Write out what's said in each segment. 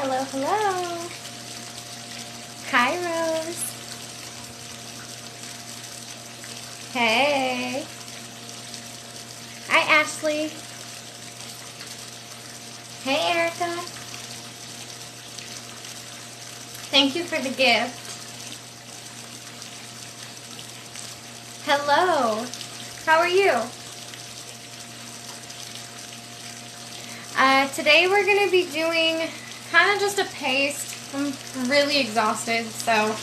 Hello, hello. Hi, Rose. Hey. Hi, Ashley. Hey, Erica. Thank you for the gift. Hello. How are you? Today we're going to be doing kind of just a paste. I'm really exhausted, so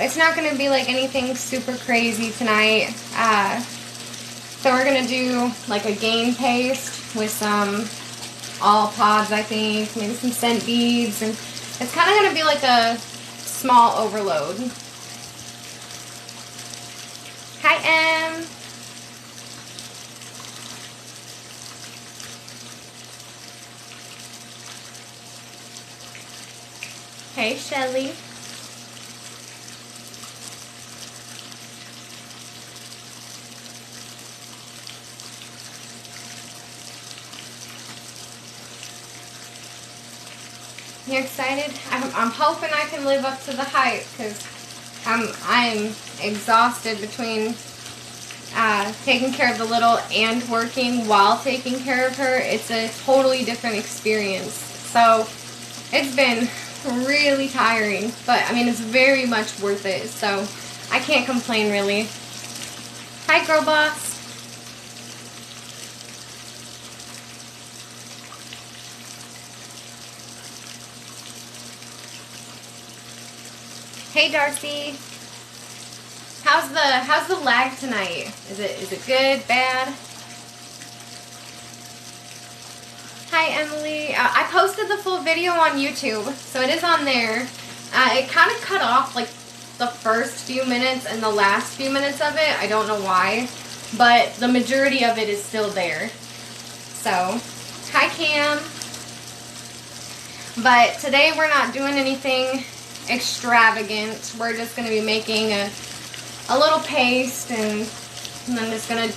it's not going to be like anything super crazy tonight. So we're going to do like a gain paste with some all pods, I think, maybe some scent beads, and it's kind of going to be like a small overload. Hi, Em. Hey, Shelly. You excited? I'm hoping I can live up to the hype because I'm exhausted between taking care of the little and working while taking care of her. It's a totally different experience. So it's been really tiring, but I mean, it's very much worth it. So I can't complain really. Hi, girl boss. Hey, Darcy. How's the lag tonight? Is it good, bad? Hi, Emily. I posted the full video on YouTube, so it is on there. It kind of cut off like the first few minutes and the last few minutes of it. I don't know why, but the majority of it is still there. So, hi, Cam. But today we're not doing anything extravagant. We're just going to be making a little paste, and I'm just going to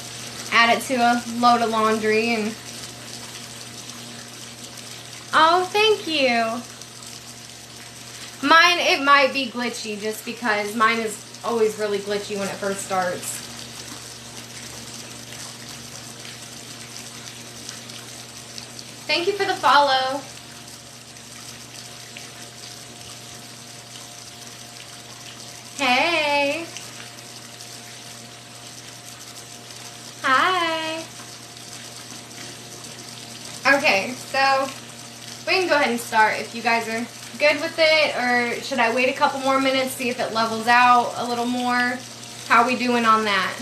add it to a load of laundry. And oh, thank you. Mine, it might be glitchy just because mine is always really glitchy when it first starts. Thank you for the follow. Hey. Hi. Okay, so we can go ahead and start if you guys are good with it, or should I wait a couple more minutes, see if it levels out a little more? How are we doing on that?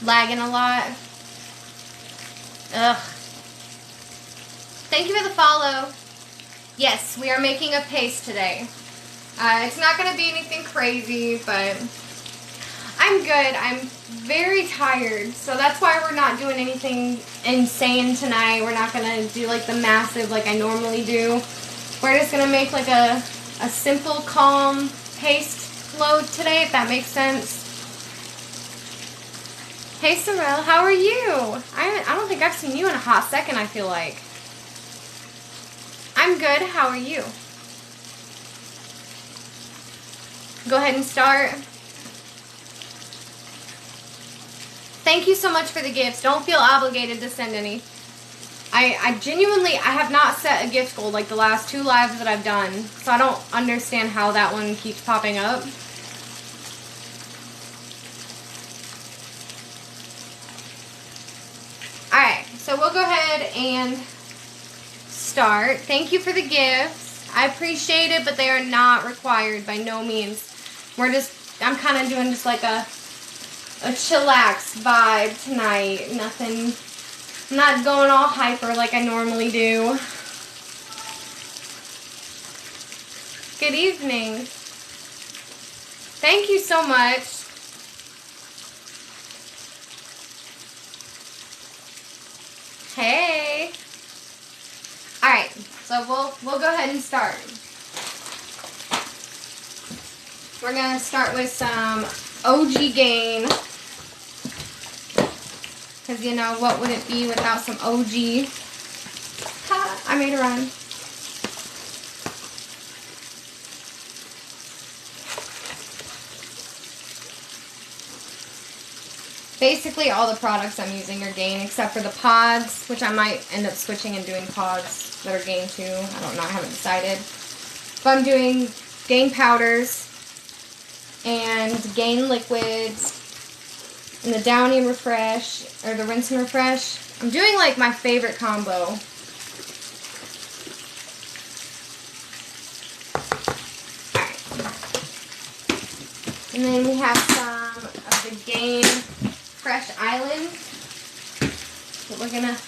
Lagging a lot? Ugh. Thank you for the follow. Yes, we are making a paste today. It's not going to be anything crazy, but I'm good. I'm very tired, so that's why we're not doing anything insane tonight. We're not going to do like the massive like I normally do. We're just going to make like a simple, calm paste load today, if that makes sense. Hey, Sorrel, how are you? I don't think I've seen you in a hot second, I feel like. I'm good. How are you? Go ahead and start. Thank you so much for the gifts. Don't feel obligated to send any. I genuinely, I have not set a gift goal like the last 2 lives that I've done, so I don't understand how that one keeps popping up. Alright, so we'll go ahead and start. Thank you for the gifts. I appreciate it, but they are not required by no means. I'm kind of doing just like a chillax vibe tonight. Nothing, I'm not going all hyper like I normally do. Good evening. Thank you so much. Hey. Alright, so we'll go ahead and start. We're going to start with some OG Gain Because, you know, what would it be without some OG? Ha, I made a rhyme. Basically, all the products I'm using are Gain, except for the pods, which I might end up switching and doing pods that are Gain too. I don't know, I haven't decided. But I'm doing Gain powders and Gain liquids and the Downy Refresh, or the Rinse and Refresh. I'm doing like my favorite combo. Alright. And then we have some of the Gain Fresh Island that we're gonna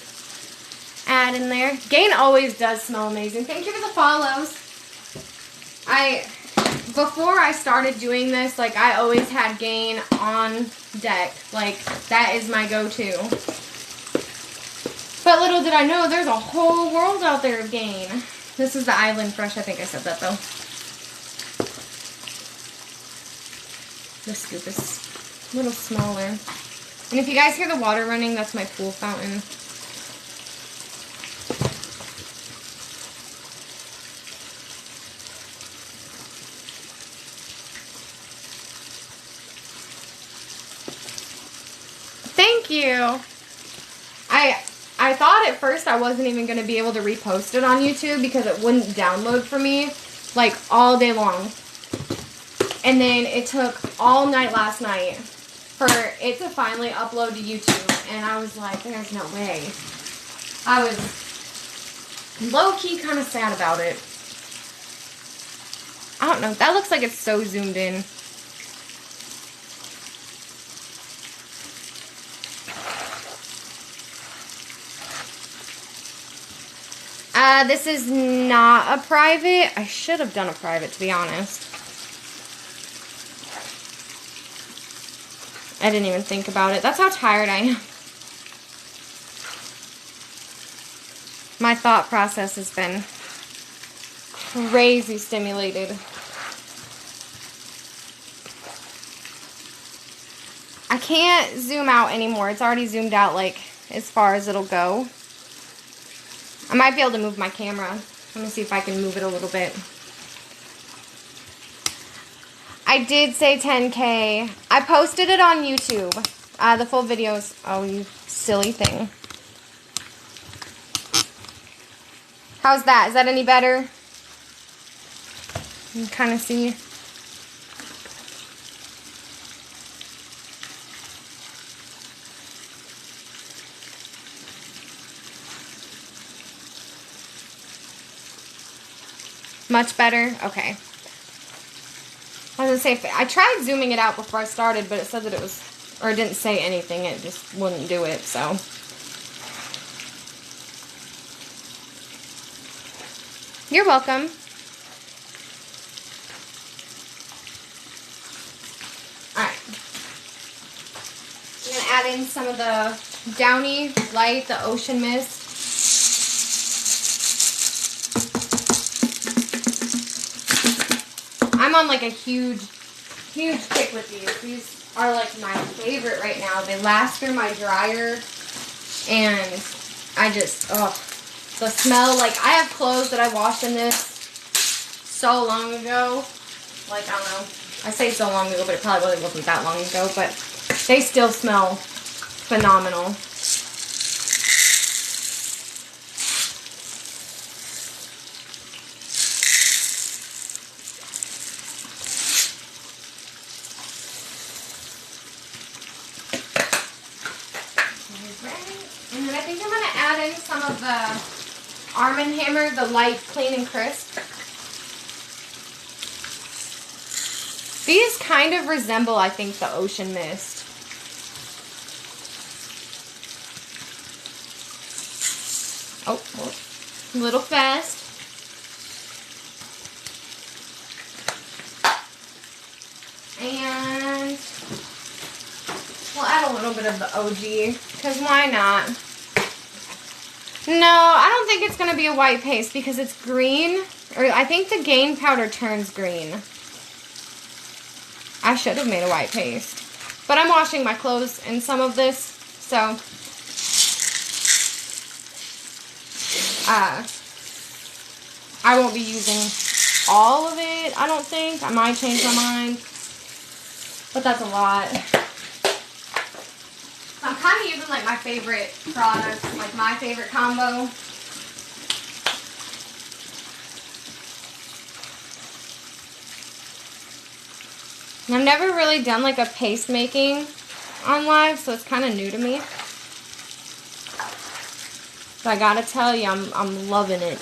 add in there. Gain always does smell amazing. Thank you for the follows. Before I started doing this, like, I always had Gain on deck. Like, that is my go-to. But little did I know, there's a whole world out there of Gain. This is the Island Fresh. I think I said that, though. This scoop is a little smaller. And if you guys hear the water running, that's my pool fountain. Thank you. I thought at first I wasn't even going to be able to repost it on YouTube because it wouldn't download for me like all day long. And then it took all night last night for it to finally upload to YouTube. And I was like, there's no way. I was low-key kind of sad about it. I don't know. That looks like it's so zoomed in. This is not a private. I should have done a private, to be honest. I didn't even think about it. That's how tired I am. My thought process has been crazy stimulated. I can't zoom out anymore. It's already zoomed out like as far as it'll go. I might be able to move my camera. Let me see if I can move it a little bit. I did say 10K. I posted it on YouTube. The full videos. Oh, you silly thing. How's that? Is that any better? You can kind of see. Much better? Okay. I was going to say, I tried zooming it out before I started, but it said that it was, or it didn't say anything. It just wouldn't do it, so. You're welcome. Alright. I'm going to add in some of the Downy Light, the Ocean Mist. I'm on like a huge kick with these. These are like my favorite right now. They last through my dryer, and I just, oh, the smell. Like, I have clothes that I washed in this so long ago. Like, I don't know. I say so long ago, but it probably really wasn't that long ago. But they still smell phenomenal. And then I think I'm going to add in some of the Arm & Hammer, the Light Clean and Crisp. These kind of resemble, I think, the Ocean Mist. Oh, a little fast. And we'll add a little bit of the OG, because why not? No, I don't think it's going to be a white paste because it's green. Or I think the Gain powder turns green. I should have made a white paste. But I'm washing my clothes in some of this, so I won't be using all of it, I don't think. I might change my mind. But that's a lot. I'm kind of using like my favorite products, like my favorite combo. And I've never really done like a paste making on live, so it's kind of new to me. But I gotta tell you, I'm loving it.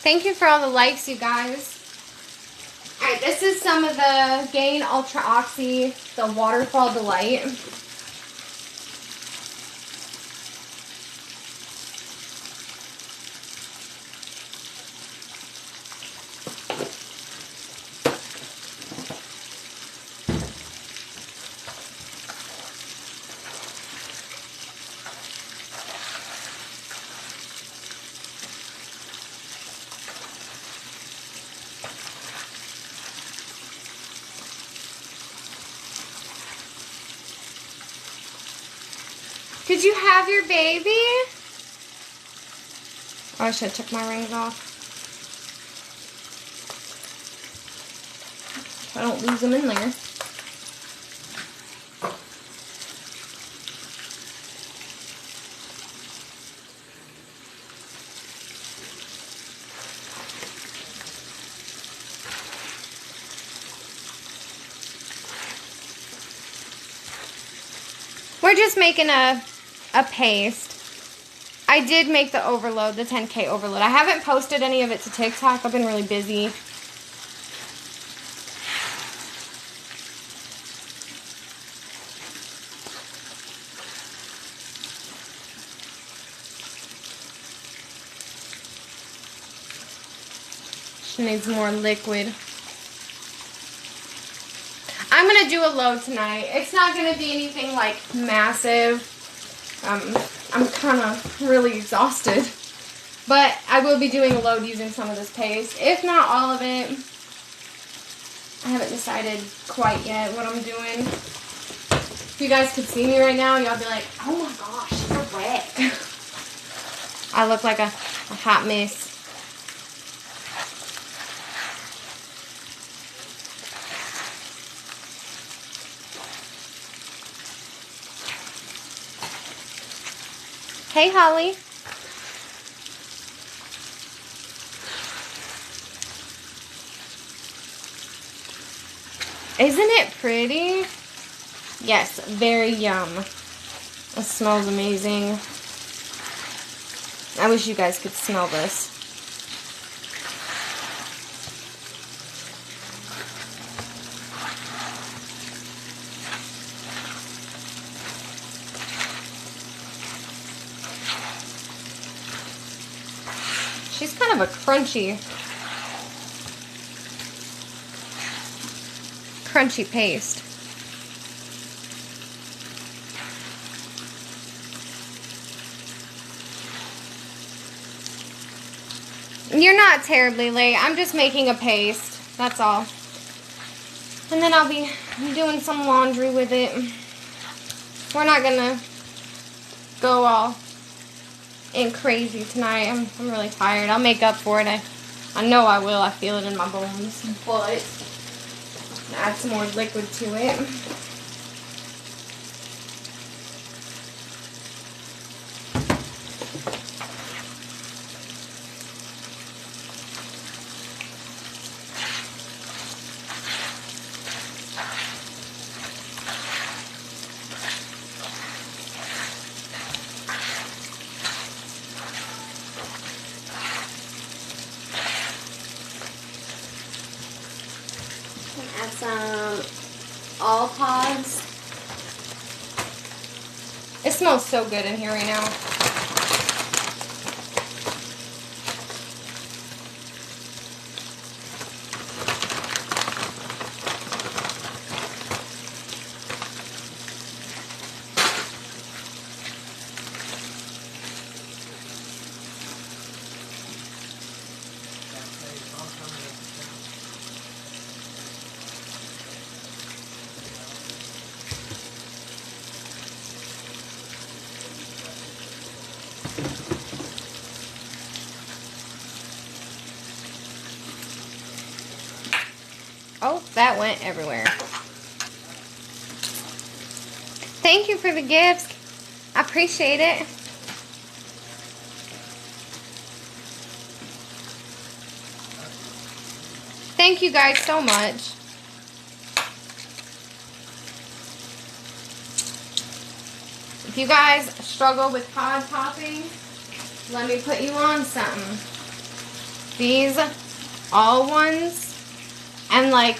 Thank you for all the likes, you guys. Alright, this is some of the Gain Ultra Oxy, the Waterfall Delight. Did you have your baby? Oh, I should have took my rings off. I don't lose them in there. We're just making a paste. I did make the overload, the 10K overload. I haven't posted any of it to TikTok. I've been really busy. She needs more liquid. I'm going to do a load tonight. It's not going to be anything like massive. I'm kind of really exhausted. But I will be doing a load using some of this paste. If not all of it. I haven't decided quite yet what I'm doing. If you guys could see me right now, y'all be like, oh my gosh, she's a wreck. I look like a hot mess. Hey, Holly. Isn't it pretty? Yes, very yum. It smells amazing. I wish you guys could smell this. She's kind of a crunchy paste. You're not terribly late. I'm just making a paste. That's all. And then I'll be doing some laundry with it. We're not gonna go all in crazy tonight. I'm really tired. I'll make up for it. I know I will. I feel it in my bones. But add some more liquid to it. Add some all pods. It smells so good in here right now. Oh, that went everywhere. Thank you for the gifts. I appreciate it. Thank you guys so much. If you guys struggle with pod popping, let me put you on something. These all ones and like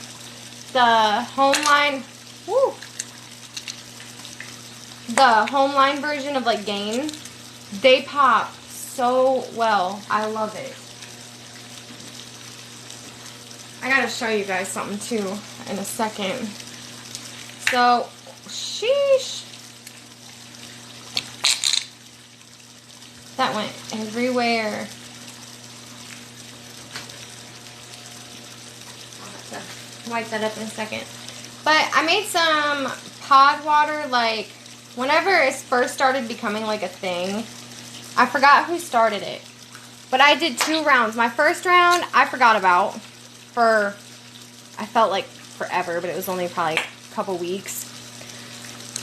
the home line, woo, the home line version of like Gain, they pop so well. I love it. I gotta show you guys something too in a second. So, sheesh. That went everywhere. I'll have to wipe that up in a second. But I made some pod water like whenever it first started becoming like a thing. I forgot who started it. But I did 2 rounds. My first round I forgot about for, I felt like forever, but it was only probably a couple weeks.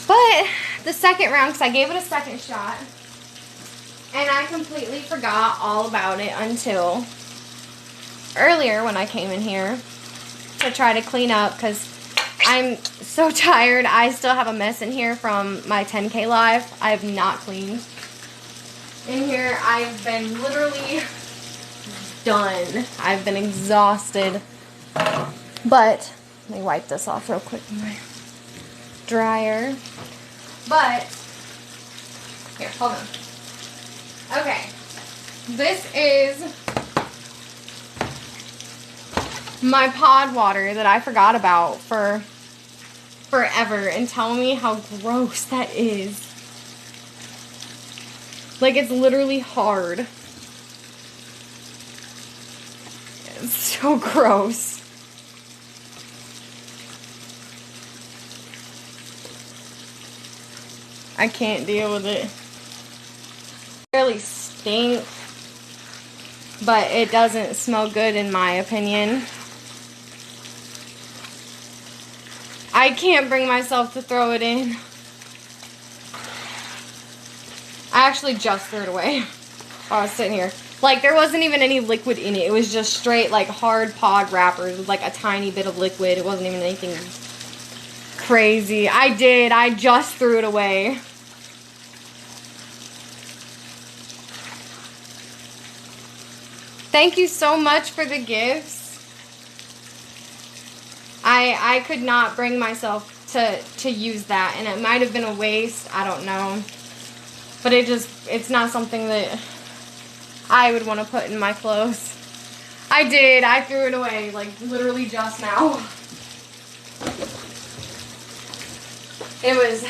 But the second round, because I gave it a second shot, and I completely forgot all about it until earlier when I came in here to try to clean up, because I'm so tired. I still have a mess in here from my 10K live. I have not cleaned in here. I've been literally done. I've been exhausted. But let me wipe this off real quick with my dryer. But here, hold on. Okay. This is my pod water that I forgot about for forever, and tell me how gross that is. Like, it's literally hard. It's so gross. I can't deal with it. It really stinks, but it doesn't smell good in my opinion. I can't bring myself to throw it in. I actually just threw it away while I was sitting here. Like, there wasn't even any liquid in it. It was just straight, like, hard pod wrappers with, like, a tiny bit of liquid. It wasn't even anything crazy. I just threw it away. Thank you so much for the gifts. I could not bring myself to use that, and it might have been a waste. I don't know. But it's not something that I would want to put in my clothes. I did. I threw it away, like, literally just now. It was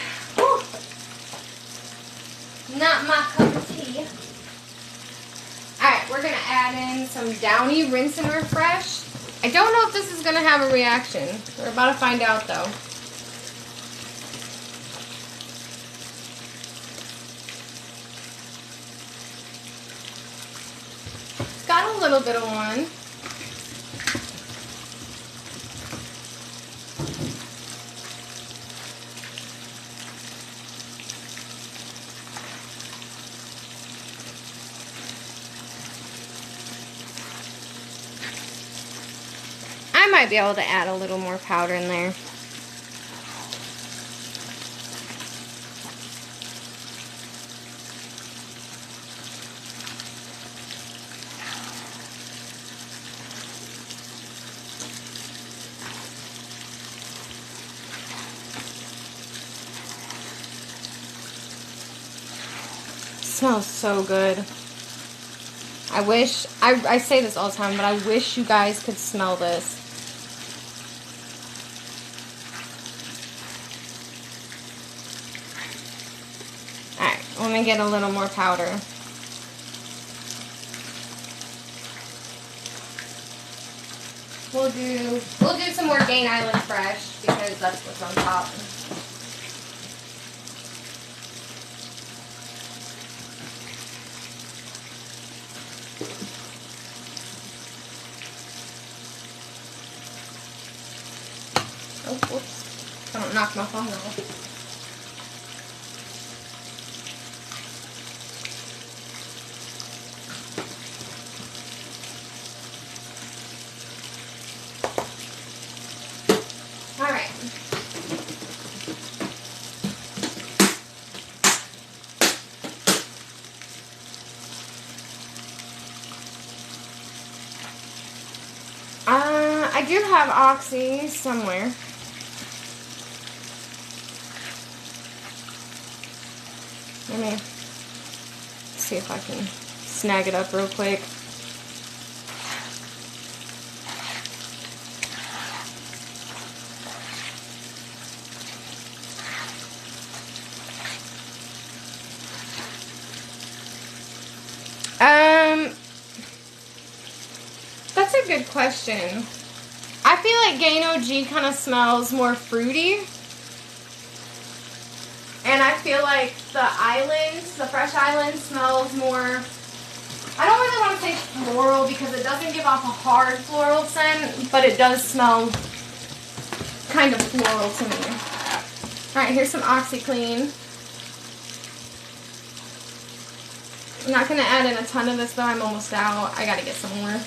not my cup of tea. Alright, we're going to add in some Downy Rinse and Refresh. I don't know if this is going to have a reaction. We're about to find out, though. It's got a little bit of one. I might be able to add a little more powder in there. Smells so good. I say this all the time, but I wish you guys could smell this. Alright, let me get a little more powder. We'll do some more Gain Island Fresh because that's what's on top. knocked my phone off. Alright. I do have Oxy somewhere. Let me see if I can snag it up real quick. That's a good question. I feel like Gain OG kind of smells more fruity. And I feel like the Fresh Island smells more, I don't really want to say floral because it doesn't give off a hard floral scent, but it does smell kind of floral to me. Alright, here's some OxyClean. I'm not going to add in a ton of this though, I'm almost out. I got to get some more.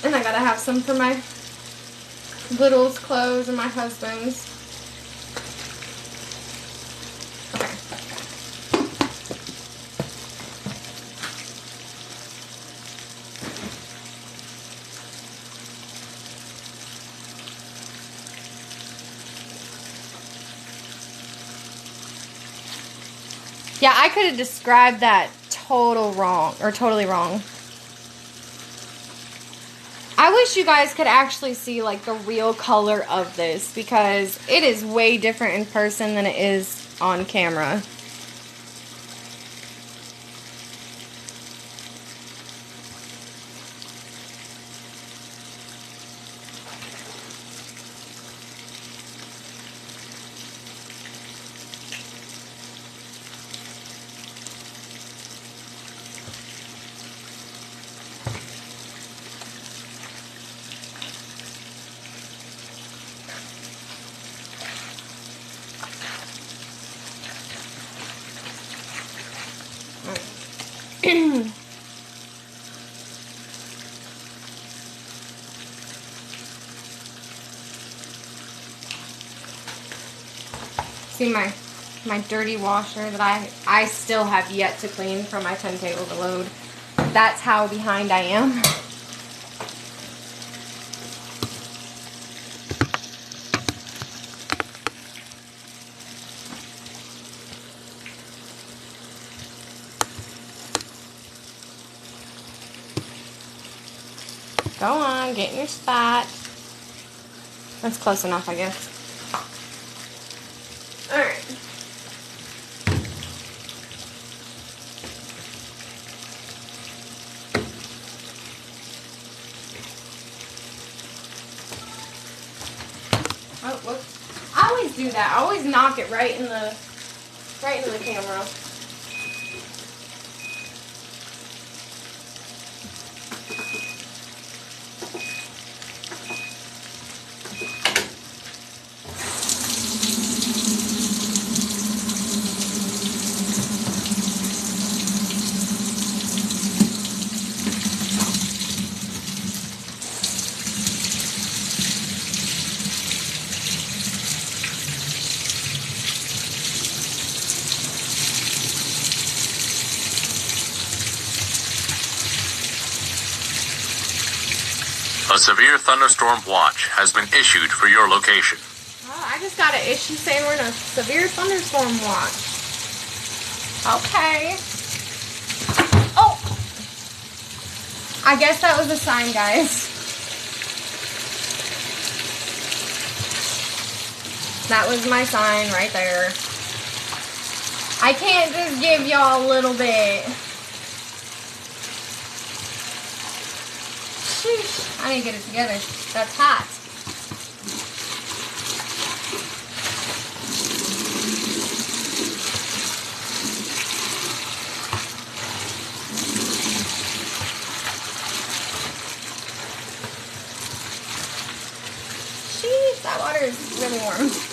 And I got to have some for my little's clothes and my husband's. Yeah, I could have described that totally wrong. I wish you guys could actually see like the real color of this because it is way different in person than it is on camera. See my dirty washer that I still have yet to clean from my 10 table to load. That's how behind I am. Go on, get in your spot. That's close enough, I guess. Alright. Oh, whoops. I always do that. I always knock it right into the camera. A severe thunderstorm watch has been issued for your location. Oh, I just got an issue saying we're in a severe thunderstorm watch. Okay. Oh! I guess that was a sign, guys. That was my sign right there. I can't just give y'all a little bit. Sheesh. I need to get it together. That's hot. Sheesh, that water is really warm.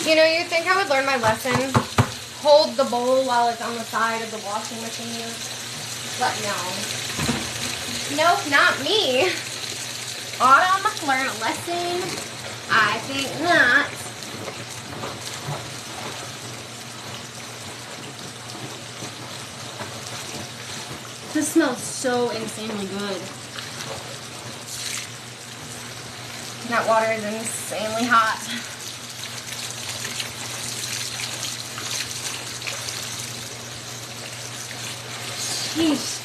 You know, you think I would learn my lesson? Hold the bowl while it's on the side of the washing machine. But no. Nope, not me. Autumn, learn a lesson? I think not. This smells so insanely good. That water is insanely hot. Sheesh.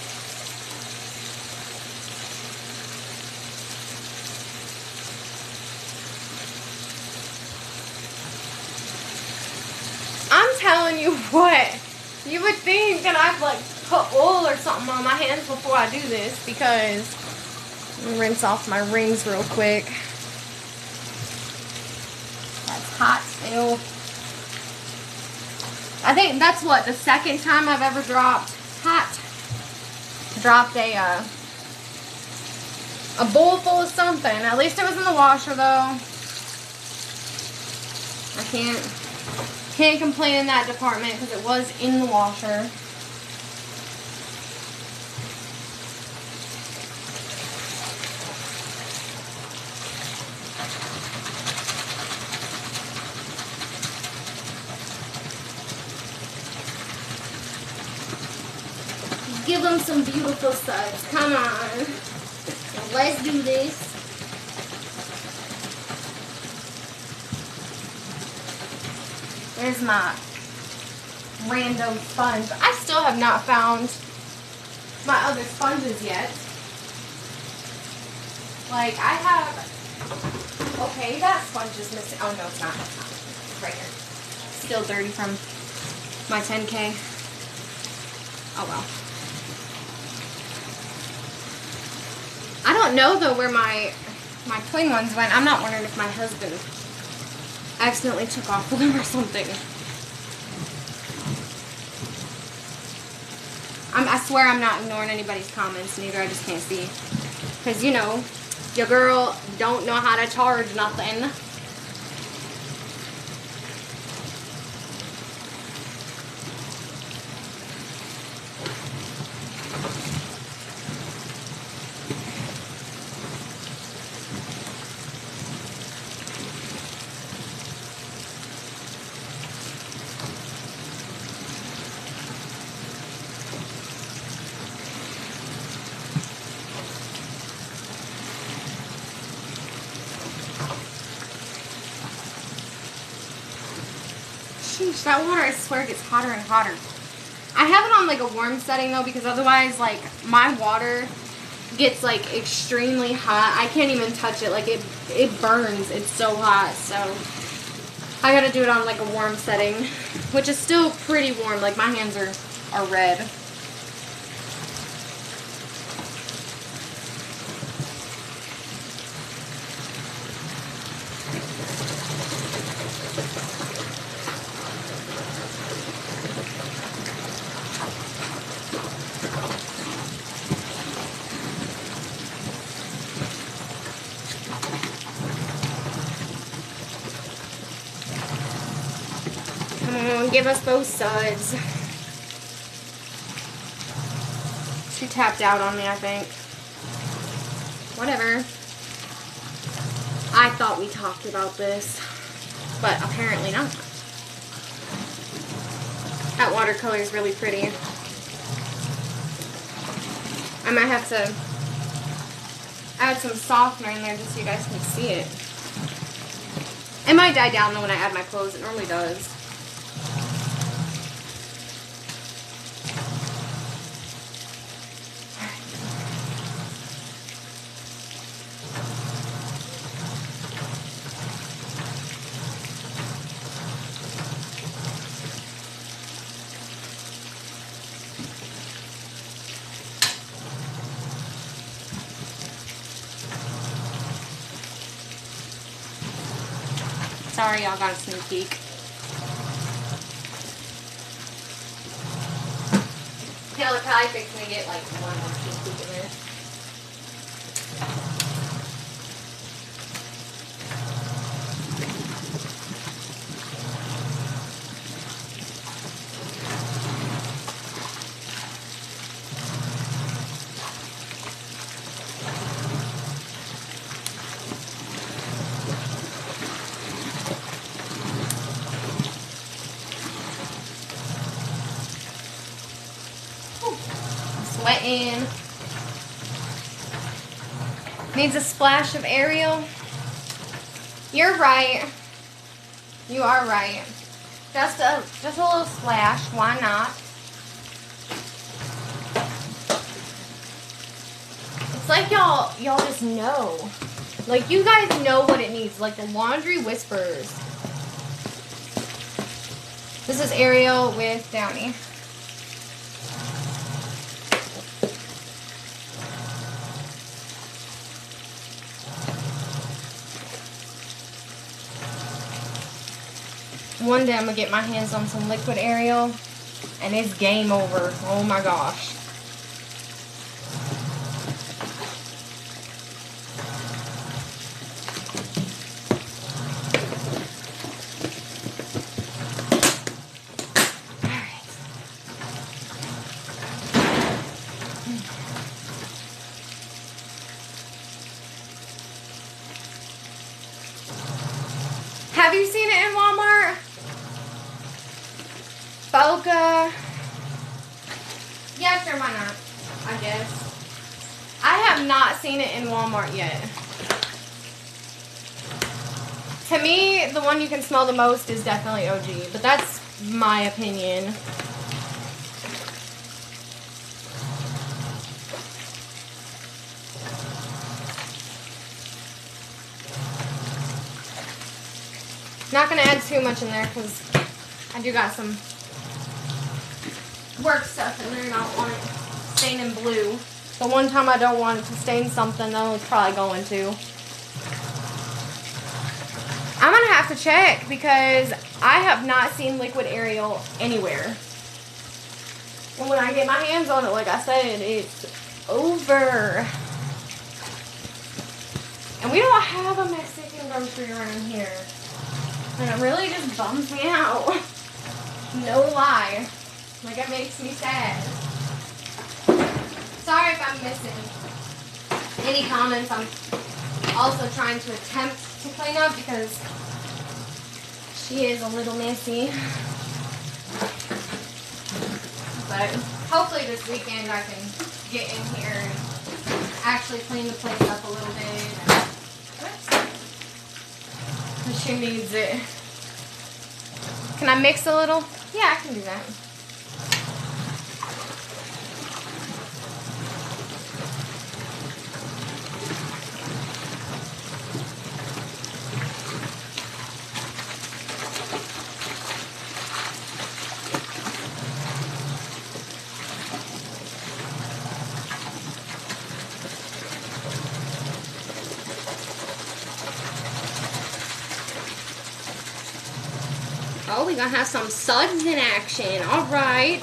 I'm telling you what, you would think that I've like put oil or something on my hands before I do this, because I'm gonna rinse off my rings real quick. That's hot still. I think that's what, the second time I've ever dropped a bowl full of something. At least it was in the washer though. I can't complain in that department because it was in the washer. Give them some beautiful suds. Come on. Let's do this. There's my random sponge. I still have not found my other sponges yet. Like, I have... Okay, that sponge is missing. Oh, no, it's not. It's right here. Still dirty from my 10K. Oh, well. I don't know though where my twin ones went. I'm not wondering if my husband accidentally took off with them or something. I swear I'm not ignoring anybody's comments neither. I just can't see. Because, you know, your girl don't know how to charge nothing. Sheesh, that water, I swear, gets hotter and hotter. I have it on like a warm setting though, because otherwise like my water gets like extremely hot. I can't even touch it. Like it burns. It's so hot. So I gotta do it on like a warm setting, which is still pretty warm. Like my hands are red. Give us those suds. She tapped out on me, I think. Whatever. I thought we talked about this, but apparently not. That watercolor is really pretty. I might have to add some softener in there just so you guys can see it. It might die down though when I add my clothes. It normally does. Sorry, y'all got a sneak peek. Taylor probably fixing to get like one more sneak peek in there. sweating. Needs a splash of Ariel. You're right. You are right. Just a little splash. Why not? It's like y'all just know. Like, you guys know what it needs. Like the laundry whispers. This is Ariel with Downy. One day I'm going to get my hands on some liquid Ariel, and it's game over. Oh my gosh. Have you seen it in Walmart? Boca. Yeah, sure, why not? I guess. I have not seen it in Walmart yet. To me, the one you can smell the most is definitely OG, but that's my opinion. Not gonna add too much in there because I do got some work stuff in there and I don't want it staining blue. The one time I don't want it to stain something, though, it's probably going to. I'm gonna have to check because I have not seen liquid Ariel anywhere. And when I get my hands on it, like I said, it's over. And we don't have a Mexican grocery around here. And it really just bums me out. No lie. Like, it makes me sad. Sorry if I'm missing any comments. I'm also trying to attempt to clean up because she is a little messy. But hopefully this weekend I can get in here and actually clean the place up a little bit. Because she needs it. Can I mix a little? Yeah, I can do that. Oh, we gonna have some Suds in action. All right.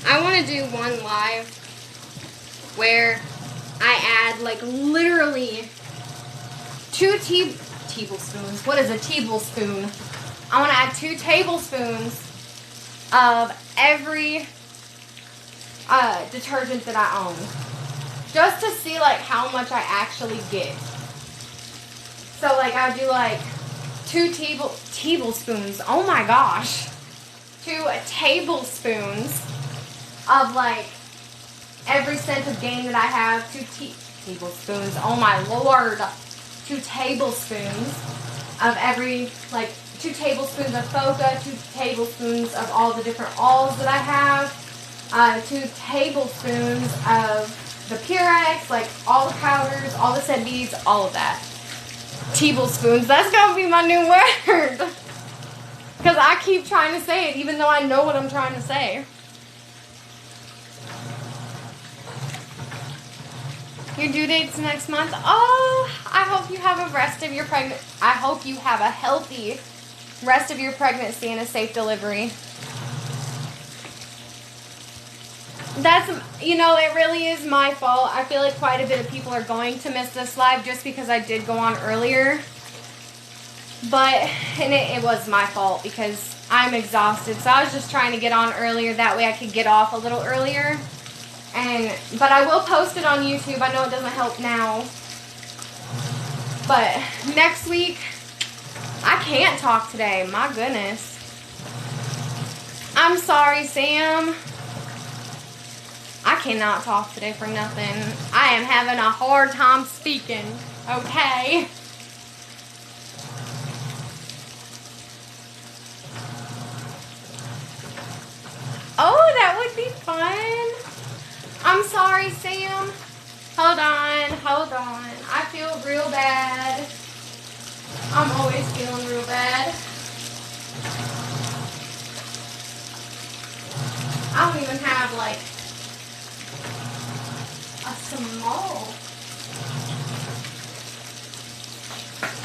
I want to do one live where I add like literally 2 tablespoons. What is a tablespoon? I want to add 2 tablespoons of every detergent that I own, just to see like how much I actually get. So like I do like 2 tablespoons. Oh my gosh, 2 tablespoons of like every scent of Gain that I have. 2 tablespoons. Oh my lord. 2 tablespoons of every, like 2 tablespoons of Foca, 2 tablespoons of all the different alls that I have, 2 tablespoons of the Purex, like all the powders, all the scent beads, all of that. Tablespoons. That's gonna be my new word. Because I keep trying to say it even though I know what I'm trying to say. Your due date's next month. Oh, I hope you have a I hope you have a healthy rest of your pregnancy and a safe delivery. That's, it really is my fault. I feel like quite a bit of people are going to miss this live just because I did go on earlier. And it was my fault because I'm exhausted. So I was just trying to get on earlier. That way I could get off a little earlier. But I will post it on YouTube. I know it doesn't help now. But next week, I can't talk today. My goodness. I'm sorry, Sam. I cannot talk today for nothing. I am having a hard time speaking. Okay? Oh, that would be fun. I'm sorry, Sam. Hold on. I feel real bad. I'm always feeling real bad. I don't even have, like, a small.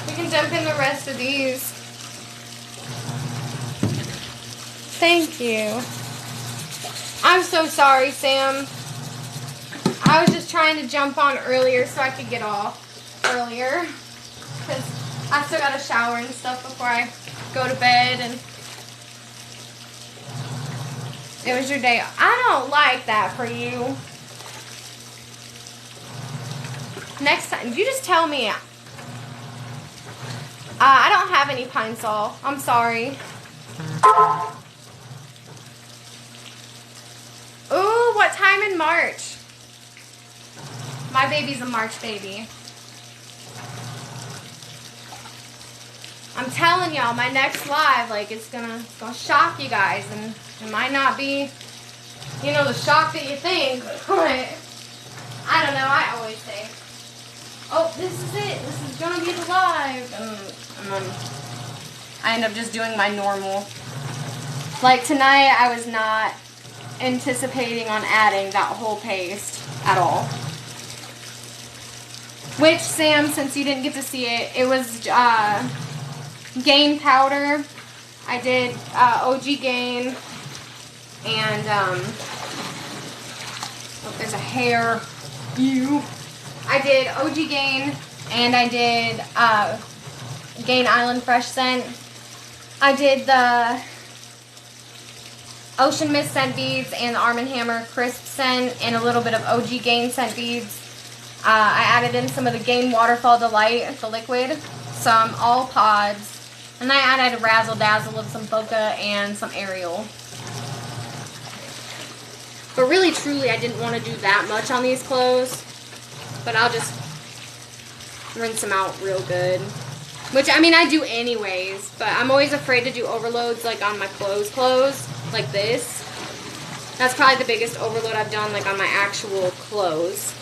We can dump in the rest of these. Thank you. I'm so sorry, Sam. I was just trying to jump on earlier so I could get off earlier. Because I still got to shower and stuff before I go to bed. And it was your day. I don't like that for you. Next time, you just tell me. I don't have any Pine Sol. I'm sorry. Ooh, what time in March? My baby's a March baby. I'm telling y'all, my next live, like, it's gonna shock you guys, and it might not be, the shock that you think, but I don't know. I always say, oh, this is it. This is gonna be the live, and then I end up just doing my normal. Like tonight, I was not anticipating on adding that whole paste at all. Which, Sam, since you didn't get to see it, it was Gain powder. I did OG Gain, and oh, there's a hair. I did OG Gain, and I did Gain Island Fresh Scent. I did the Ocean Mist scent beads and the Arm & Hammer crisp scent and a little bit of OG Gain scent beads. I added in some of the Gain Waterfall Delight, the liquid, some all pods, and I added a Razzle Dazzle of some Bokeh and some Ariel. But really, truly, I didn't want to do that much on these clothes, but I'll just rinse them out real good. Which, I mean, I do anyways, but I'm always afraid to do overloads, like, on my clothes, like this. That's probably the biggest overload I've done, like, on my actual clothes.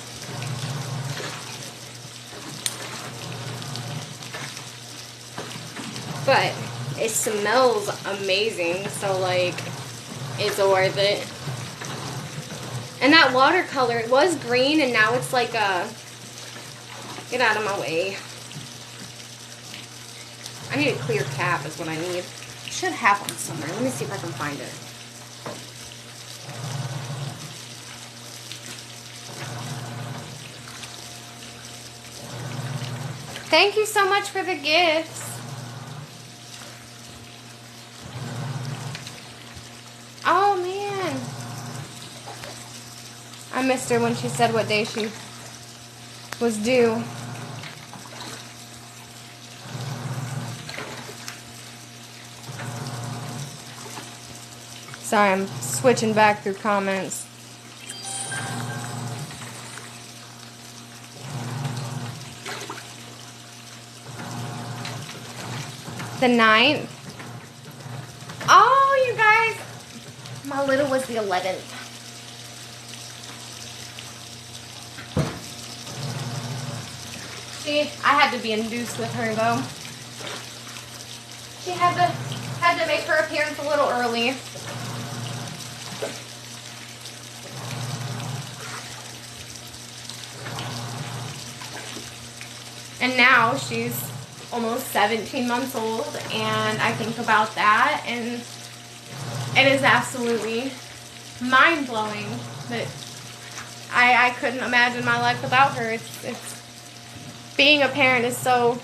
But it smells amazing, so, like, it's worth it. And that watercolor, it was green, and now it's like a... Get out of my way. I need a clear cap is what I need. I should have one somewhere. Let me see if I can find it. Thank you so much for the gifts. Oh, man. I missed her when she said what day she was due. Sorry, I'm switching back through comments. The 9th. Oh, you guys. My little was the 11th. See, I had to be induced with her though. She had to make her appearance a little early. And now she's almost 17 months old, and I think about that, and it is absolutely mind-blowing that I couldn't imagine my life without her. It's being a parent is so,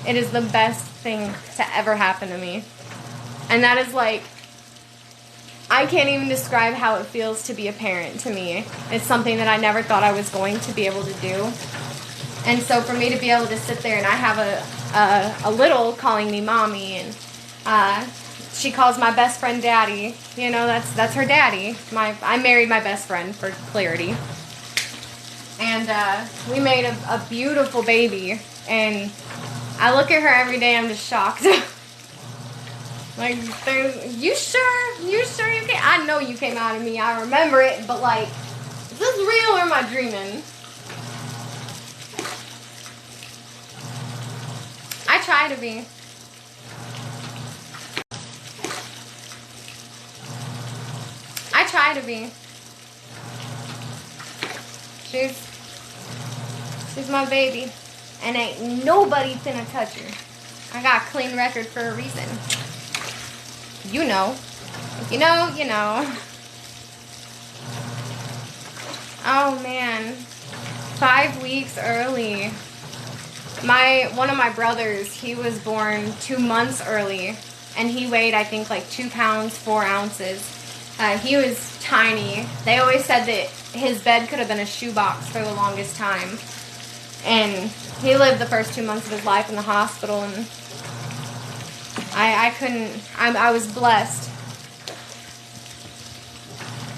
it is the best thing to ever happen to me. And that is like, I can't even describe how it feels to be a parent to me. It's something that I never thought I was going to be able to do. And so for me to be able to sit there, and I have a little calling me mommy, and she calls my best friend daddy. You know, that's her daddy. I married my best friend, for clarity. And we made a beautiful baby. And I look at her every day, I'm just shocked. Like, you sure you came? I know you came out of me. I remember it, but like, is this real or am I dreaming? I try to be. I try to be. She's my baby, and ain't nobody finna touch her. I got a clean record for a reason. You know. If you know, you know. Oh man. 5 weeks early. One of my brothers, he was born 2 months early, and he weighed, I think, like 2 pounds, 4 ounces. He was tiny. They always said that his bed could have been a shoebox for the longest time. And he lived the first 2 months of his life in the hospital, and I was blessed.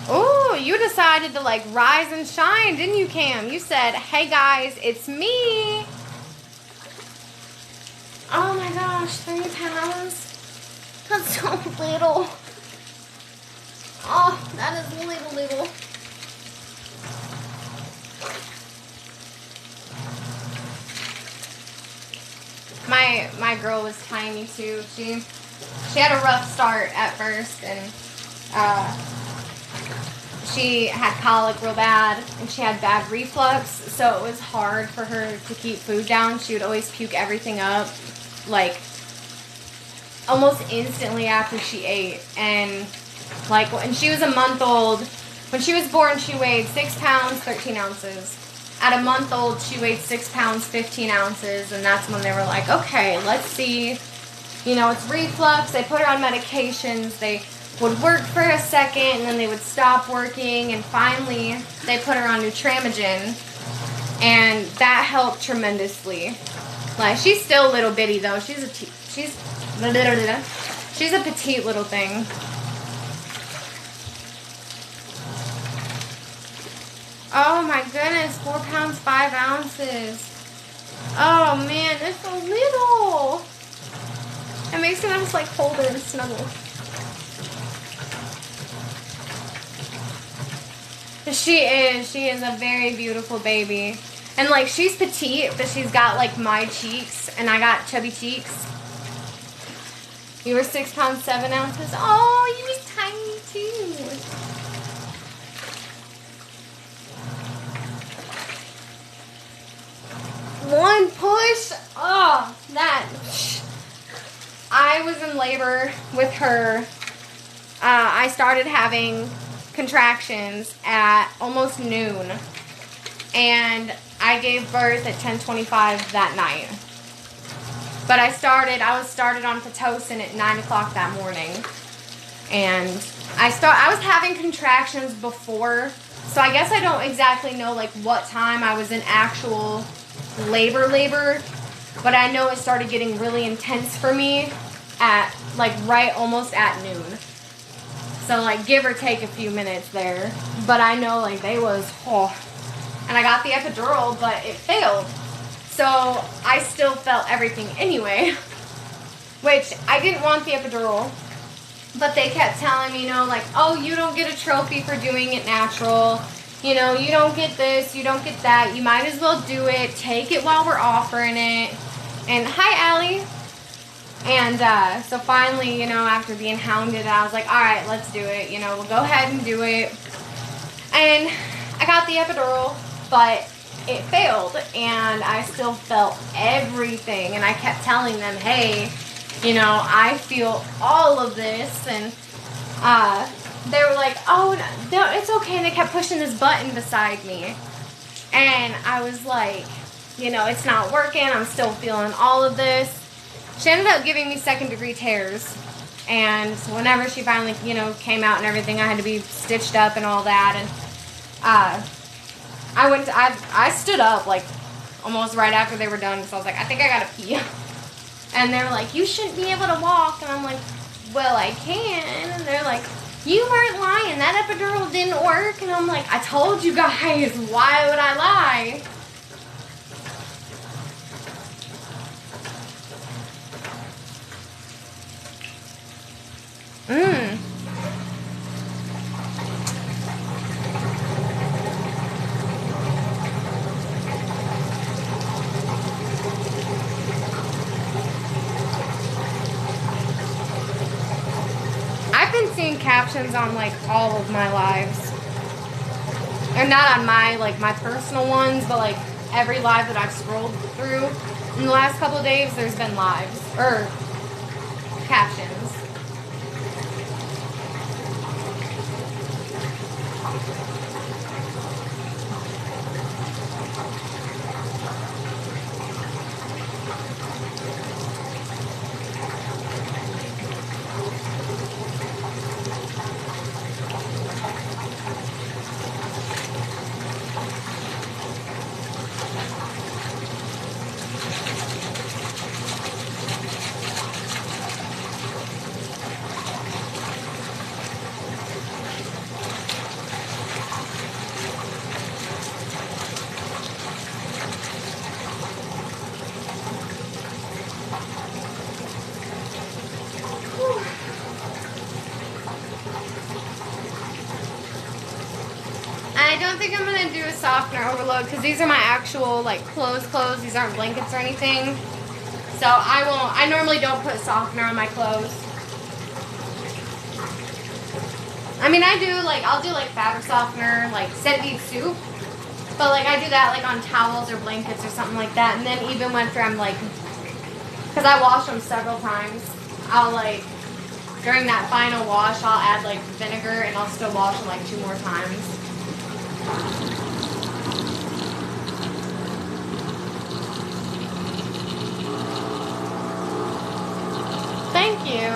Oh, you decided to like rise and shine, didn't you, Cam? You said, hey guys, it's me. Oh my gosh, 3 pounds? That's so little. Oh, that is little. My girl was tiny too. She had a rough start at first, and she had colic real bad, and she had bad reflux, so it was hard for her to keep food down. She would always puke everything up, like, almost instantly after she ate. And like, when she was a month old, when she was born, she weighed 6 pounds, 13 ounces. At a month old, she weighed 6 pounds, 15 ounces, and that's when they were like, okay, let's see, you know, it's reflux. They put her on medications. They would work for a second, and then they would stop working, and finally, they put her on Nutramigen, and that helped tremendously. Like, she's still a little bitty, though. She's a petite little thing. Oh my goodness, 4 pounds, 5 ounces. Oh man, it's so little. It makes me just like hold her and snuggle. She is a very beautiful baby. And like, she's petite, but she's got like my cheeks, and I got chubby cheeks. You were 6 pounds, 7 ounces. Oh, you was tiny too. One push. Oh, that. I was in labor with her. I started having contractions at almost noon, and I gave birth at 10:25 that night. But I was started on Pitocin at 9 o'clock that morning, and I was having contractions before, so I guess I don't exactly know like what time I was in actual labor, but I know it started getting really intense for me at like almost at noon. So like, give or take a few minutes there, but I know like they was, and I got the epidural, but it failed. So I still felt everything anyway, which I didn't want the epidural, but they kept telling me, you know, like, oh, you don't get a trophy for doing it natural. You know, you don't get this, you don't get that. You might as well do it. Take it while we're offering it. And hi, Allie. And so finally, you know, after being hounded, I was like, all right, let's do it. You know, we'll go ahead and do it. And I got the epidural, but it failed, and I still felt everything, and I kept telling them, hey, you know, I feel all of this, and they were like, oh, no, it's okay, and they kept pushing this button beside me, and I was like, you know, it's not working, I'm still feeling all of this. She ended up giving me second-degree tears, and whenever she finally, you know, came out and everything, I had to be stitched up and all that, and I stood up, like, almost right after they were done, because I was like, I think I gotta pee. And they were like, you shouldn't be able to walk. And I'm like, well, I can. And they're like, you weren't lying. That epidural didn't work. And I'm like, I told you guys. Why would I lie? I've been seeing captions on like all of my lives. And not on my personal ones, but like every live that I've scrolled through in the last couple of days, there's been lives or captions. I don't think I'm going to do a softener overload because these are my actual like clothes. These aren't blankets or anything. So I normally don't put softener on my clothes. I mean, I'll do like fabric softener, like Centipede soup. But like I do that like on towels or blankets or something like that. And then even when I'm like, because I wash them several times, I'll like, during that final wash, I'll add like vinegar and I'll still wash them like 2 more times. Thank you.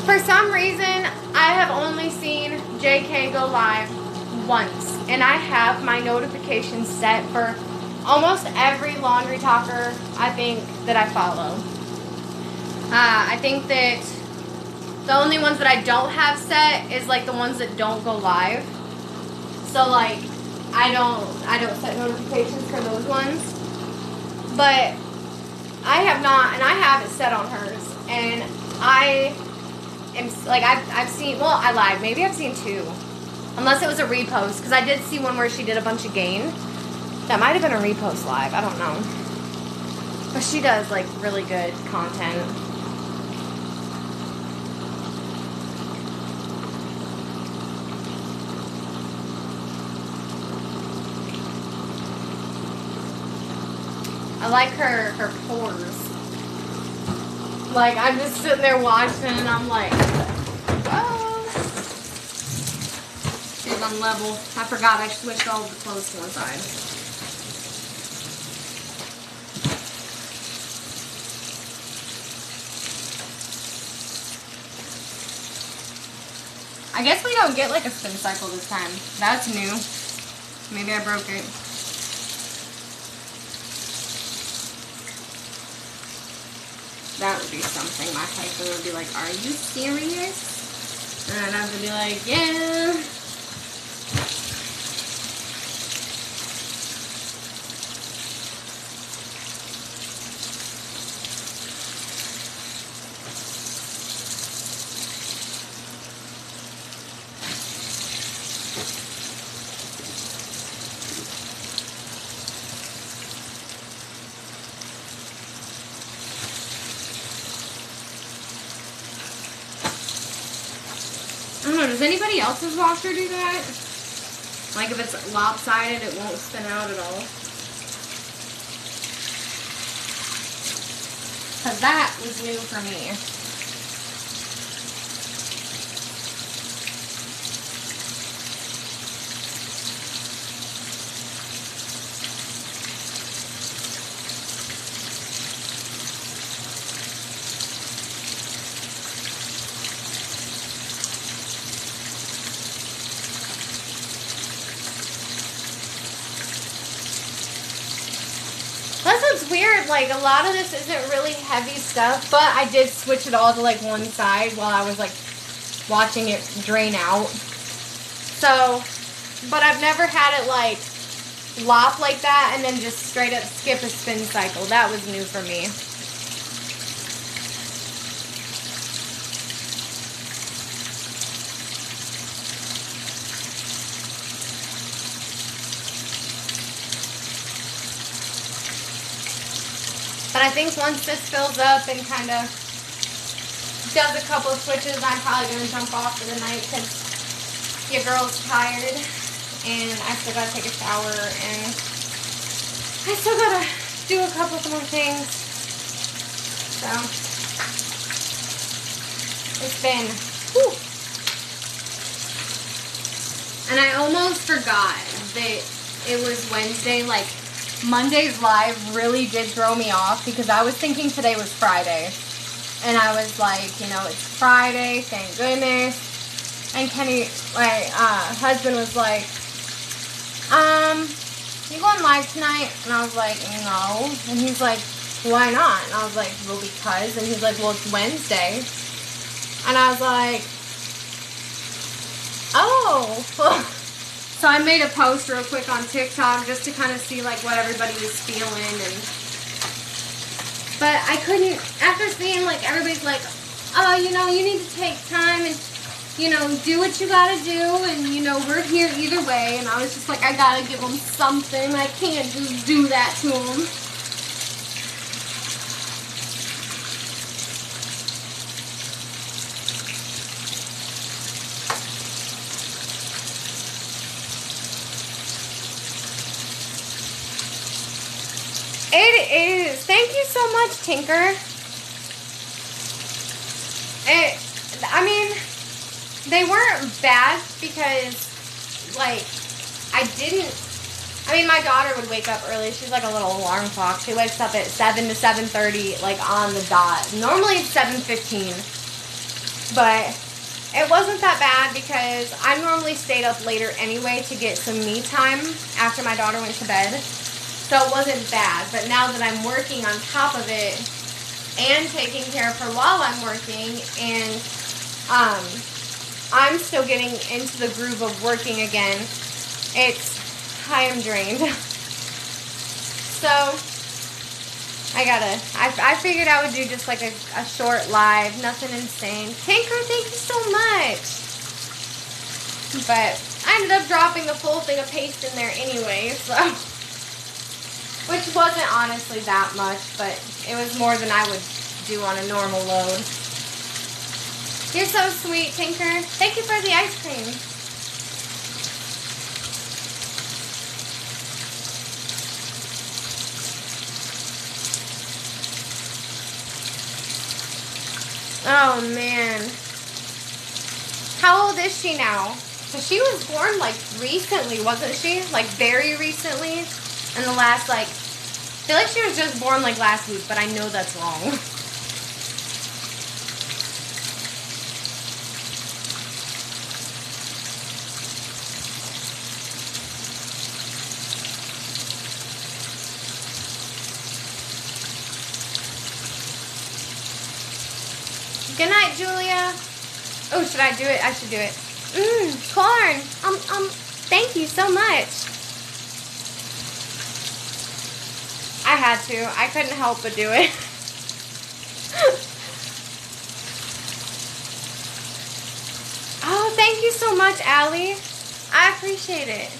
For some reason, I have only seen JK go live once, and I have my notifications set for almost every laundry talker I think that I follow. I think that the only ones that I don't have set is like the ones that don't go live. So like I don't set notifications for those ones. But I have not, and I have it set on hers. And I am like I've seen, well, I lied. Maybe I've seen 2. Unless it was a repost, because I did see one where she did a bunch of gain. That might have been a repost live. I don't know. But she does like really good content. I like her pores. Like, I'm just sitting there watching and I'm like, oh. She's on level. I forgot I switched all the clothes to one side. I guess we don't get like a spin cycle this time. That's new. Maybe I broke it. That would be something. My husband would be like, are you serious? And I would be like, yeah. I don't know, does anybody else's washer do that? Like if it's lopsided, it won't spin out at all. Because that was new for me. Plus it's weird, like a lot of this isn't really heavy stuff, but I did switch it all to like one side while I was like watching it drain out. So, but I've never had it like lop like that and then just straight up skip a spin cycle. That was new for me. But I think once this fills up and kind of does a couple of switches, I'm probably going to jump off for the night because your girl's tired and I still got to take a shower and I still got to do a couple more things. So, it's been, whew. And I almost forgot that it was Wednesday, like, Monday's live really did throw me off because I was thinking today was Friday. And I was like, you know, it's Friday, thank goodness. And Kenny, my husband was like, you going live tonight? And I was like, no. And he's like, why not? And I was like, well, because. And he's like, well, it's Wednesday. And I was like, oh. So I made a post real quick on TikTok just to kind of see like what everybody was feeling, but I couldn't, after seeing like everybody's like, oh, you know, you need to take time and, you know, do what you gotta do, and you know, we're here either way, and I was just like, I gotta give them something, I can't just do that to them. It is. Thank you so much, Tinker. I mean, they weren't bad because, like, I mean, my daughter would wake up early. She's like a little alarm clock. She wakes up at 7 to 7:30, like, on the dot. Normally it's 7:15. But it wasn't that bad because I normally stayed up later anyway to get some me time after my daughter went to bed. So it wasn't bad, but now that I'm working on top of it and taking care of her while I'm working, and I'm still getting into the groove of working again, I am drained. So I figured I would do just like a short live, nothing insane. Tinker, thank you so much. But I ended up dropping the full thing of paste in there anyway, so. Which wasn't honestly that much, but it was more than I would do on a normal load. You're so sweet, Tinker. Thank you for the ice cream. Oh, man. How old is she now? So she was born, like, recently, wasn't she? Like, very recently. In the last, like, I feel like she was just born, like, last week, but I know that's wrong. Good night, Julia. Oh, should I do it? I should do it. Corn. Thank you so much. I had to. I couldn't help but do it. Oh, thank you so much, Allie. I appreciate it.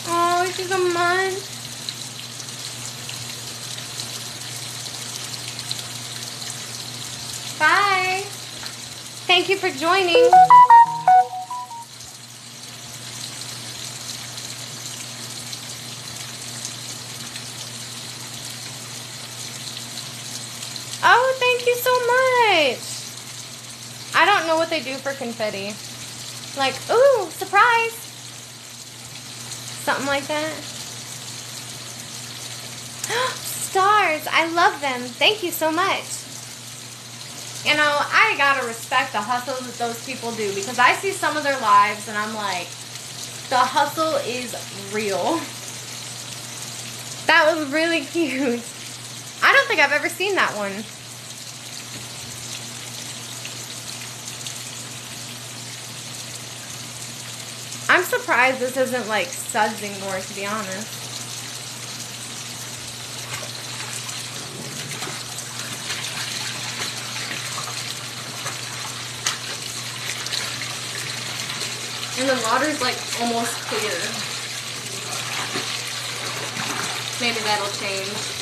Oh, she's a month. Thank you for joining. Oh, thank you so much. I don't know what they do for confetti. Like, ooh, surprise. Something like that. Stars. I love them. Thank you so much. You know, I gotta respect the hustle that those people do, because I see some of their lives and I'm like, the hustle is real. That was really cute. I don't think I've ever seen that one. I'm surprised this isn't like Suds anymore, to be honest. And the water's like almost clear. Maybe that'll change.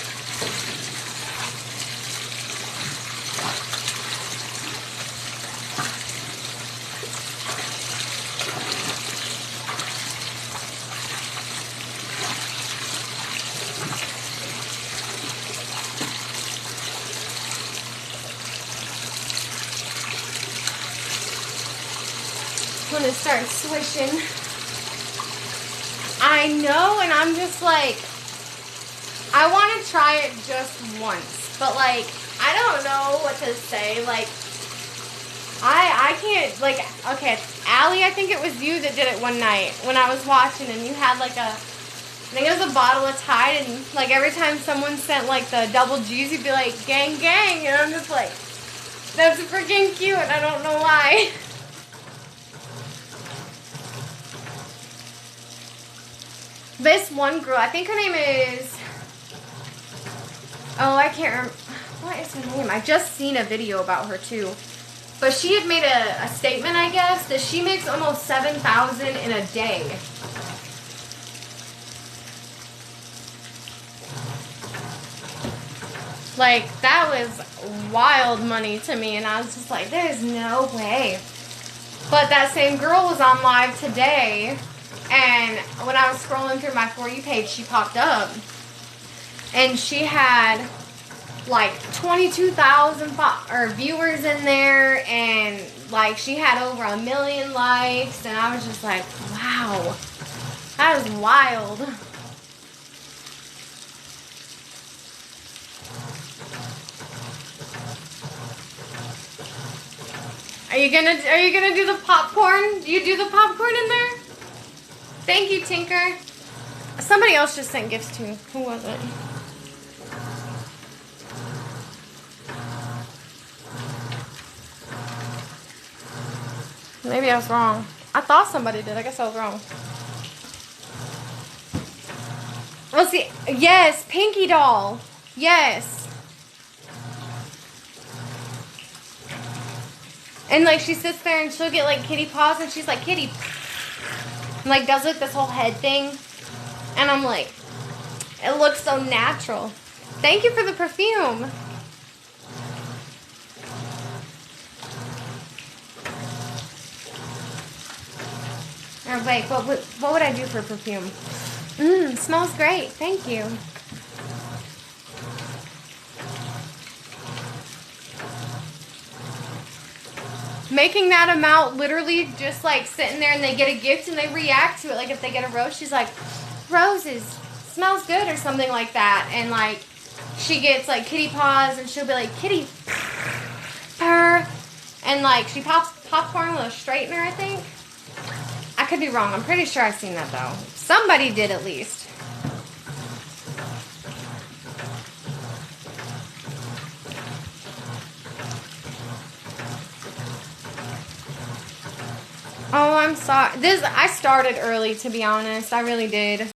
When it starts swishing. I know, and I'm just like, I want to try it just once, but like, I don't know what to say. Like, I can't, like, okay, Allie, I think it was you that did it one night when I was watching, and you had like I think it was a bottle of Tide, and like every time someone sent like the double G's, you'd be like, gang, gang, and I'm just like, that's freaking cute. I don't know why. This one girl, I think her name is, oh, I can't remember, what is her name? I just seen a video about her too. But she had made a statement, I guess, that she makes almost $7,000 in a day. Like, that was wild money to me, and I was just like, there's no way. But that same girl was on live today, and when I was scrolling through my For You page, she popped up. And she had like 22,000 viewers in there, and like she had over 1 million likes, and I was just like, wow, that is wild. Are you gonna do the popcorn? Do you do the popcorn in there? Thank you, Tinker. Somebody else just sent gifts too. Who was it? Maybe I was wrong. I thought somebody did. I guess I was wrong. Let's see. Yes, Pinky Doll. Yes. And like she sits there and she'll get like kitty paws and she's like, kitty. And like does like this whole head thing. And I'm like, it looks so natural. Thank you for the perfume. Or wait, what would I do for perfume? Smells great. Thank you. Making that amount, literally just like sitting there and they get a gift and they react to it. Like if they get a rose, she's like, roses, smells good or something like that. And like she gets like kitty paws and she'll be like, kitty purr. And like she pops popcorn with a straightener, I think. I could be wrong. I'm pretty sure I've seen that though. Somebody did at least. Oh, I'm sorry. I started early, to be honest. I really did.